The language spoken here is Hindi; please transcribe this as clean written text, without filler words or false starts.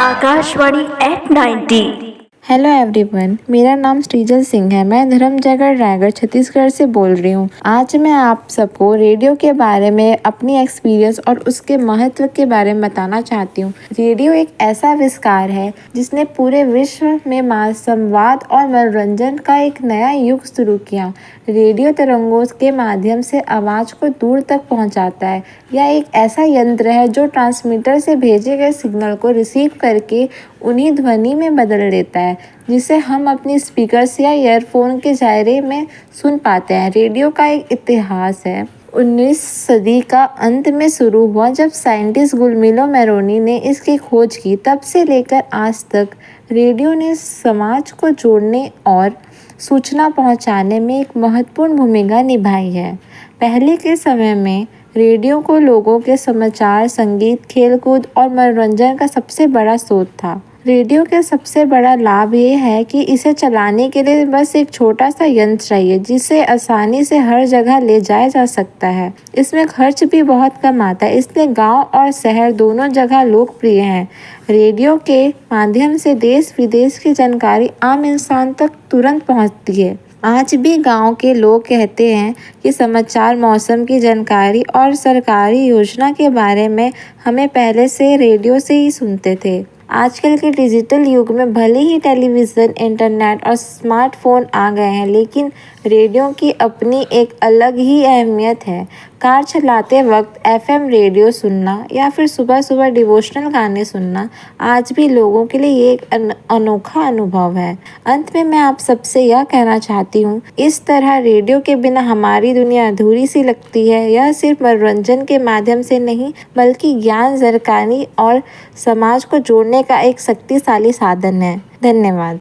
आकाशवाणी एट 90। हेलो एवरीवन, मेरा नाम सृजल सिंह है। मैं धर्मजयगढ़ रायगढ़ छत्तीसगढ़ से बोल रही हूँ। आज मैं आप सबको रेडियो के बारे में अपनी एक्सपीरियंस और उसके महत्व के बारे में बताना चाहती हूँ। रेडियो एक ऐसा आविष्कार है जिसने पूरे विश्व में संवाद और मनोरंजन का एक नया युग शुरू किया। रेडियो तरंगों के माध्यम से आवाज़ को दूर तक पहुँचाता है। यह एक ऐसा यंत्र है जो ट्रांसमीटर से भेजे गए सिग्नल को रिसीव करके उन्हीं ध्वनि में बदल देता है, जिसे हम अपनी स्पीकर्स या ईयरफोन के ज़रिए में सुन पाते हैं। रेडियो का एक इतिहास है। 19 सदी का अंत में शुरू हुआ जब साइंटिस्ट गुलमिलो मैरोनी ने इसकी खोज की। तब से लेकर आज तक रेडियो ने समाज को जोड़ने और सूचना पहुंचाने में एक महत्वपूर्ण भूमिका निभाई है। पहले के समय में रेडियो को लोगों के समाचार, संगीत, खेलकूद और मनोरंजन का सबसे बड़ा स्रोत था। रेडियो का सबसे बड़ा लाभ ये है कि इसे चलाने के लिए बस एक छोटा सा यंत्र चाहिए, जिसे आसानी से हर जगह ले जाया जा सकता है। इसमें खर्च भी बहुत कम आता है, इसलिए गांव और शहर दोनों जगह लोकप्रिय हैं। रेडियो के माध्यम से देश विदेश की जानकारी आम इंसान तक तुरंत पहुंचती है। आज भी गांव के लोग कहते हैं कि समाचार, मौसम की जानकारी और सरकारी योजना के बारे में हमें पहले से रेडियो से ही सुनते थे। आजकल के डिजिटल युग में भले ही टेलीविज़न, इंटरनेट और स्मार्टफोन आ गए हैं, लेकिन रेडियो की अपनी एक अलग ही अहमियत है। कार चलाते वक्त एफएम रेडियो सुनना या फिर सुबह सुबह डिवोशनल गाने सुनना आज भी लोगों के लिए ये एक अनोखा अनुभव है। अंत में मैं आप सबसे यह कहना चाहती हूँ, इस तरह रेडियो के बिना हमारी दुनिया अधूरी सी लगती है। यह सिर्फ मनोरंजन के माध्यम से नहीं, बल्कि ज्ञान, जानकारी और समाज को जोड़ने का एक शक्तिशाली साधन है। धन्यवाद।